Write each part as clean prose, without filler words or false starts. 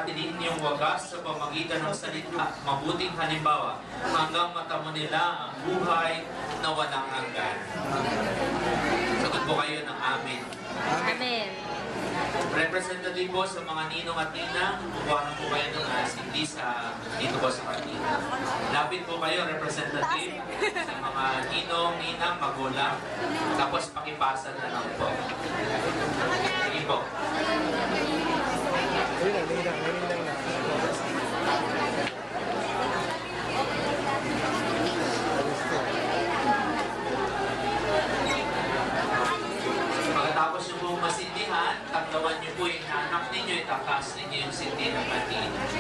panatilihin niyong wagas sa pamagitan ng salita, mabuting halimbawa, hanggang matamo nila ang buhay na walang hanggan. Sagot po kayo ng amin. Amen. Representative po sa mga ninong at ninang, kukuha na po kayo ng hindi dito po sa kanina. Lapit po kayo, representative, sa mga ninong, ninang, magulang, tapos pakipasa na lang po. Sige po. Pagkatapos nyo pong masindihan, taglawan nyo po yung anak ninyo, itakas ninyo yung sindi ng kanina.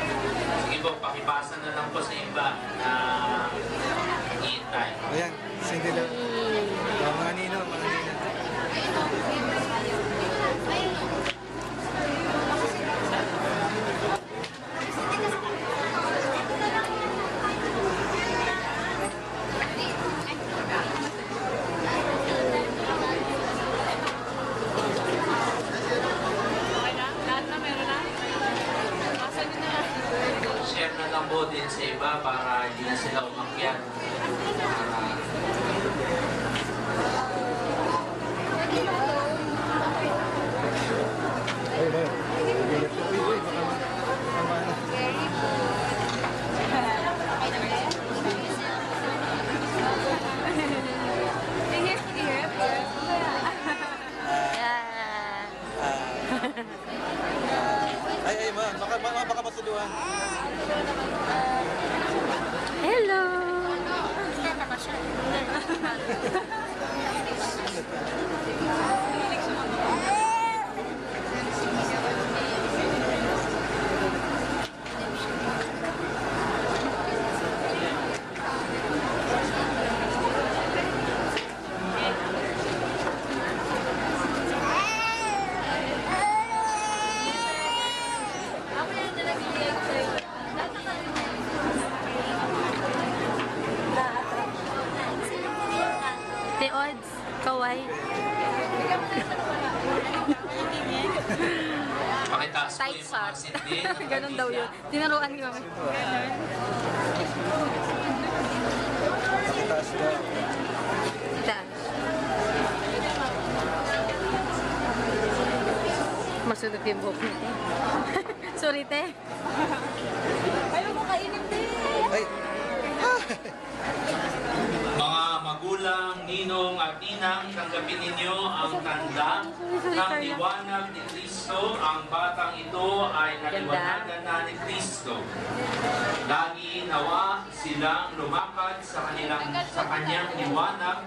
Sige po, pakipasa na lang po sa iba na iintay. Ayan, sindi lang. Mga nino, mga nino. Share na lang po din sa iba para hindi na sila umakyat. Ay, ba? Uy, baka ano. Yeah. Ay, baka matuluan. Hello. The odds, kaway. Pakitaas po Tight yung mga shot. sindi. Ganun daw yun. Tinaruan ko. Taas daw. Itaas. Masunod yung buhok niya. Sorry, te. Ayaw mo kainin, te. Ay! Mga magulang, ninong at ninang, tanggapin ninyo ang tanda ng liwanag ni Kristo. Ang batang ito ay naliwanagan na ni Kristo. Lagi nawa silang lumakad sa kanyang liwanag.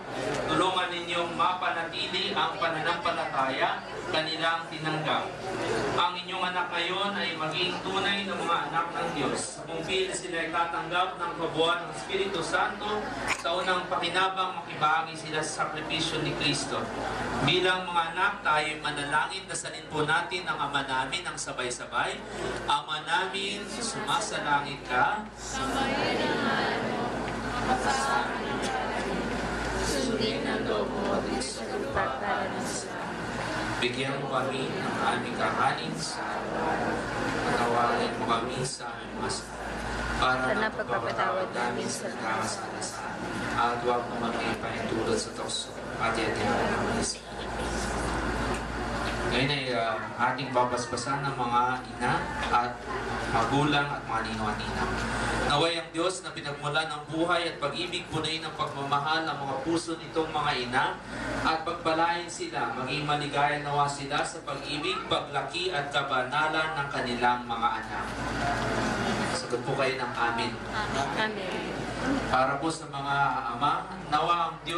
Tulungan ninyong mapanatili ang pananampalataya kanilang tinanggap. Ang inyong anak ngayon ay maging tunay na mga anak ng Diyos. Kung sila ay tatanggap ng kabuuan ng Espiritu Santo, sa unang pakinabang makibahagi sila sa sakripisyo ni Kristo. Bilang mga anak, tayo manalangin, dasalin po natin ang Ama namin ng sabay-sabay. Ama namin, sumasalangit ka. Sambayanan mo, sundin ang loob mo at sa lupa para sa Bigyan mo kami ng aming kakanin sa araw-araw. Patawarin mo kami sa aming masama para Sana na pagpapatawad namin sa nagkakasala sa amin. At huwag mo kami paintulad sa tukso at yatihan namin sa ngayon ay ating babasbasan ng mga ina at magulang at mga ninong at ninang. Naway ang Diyos na pinagmulan ng buhay at pag-ibig punayin ng pagmamahal ng mga puso nitong mga ina at pagpalain sila, maging maligaya nawa sila sa pag-ibig, paglaki at kabanalan ng kanilang mga anak. Sagot po kayo ng amin. Amen. Para po sa mga ama, nawa ang Diyos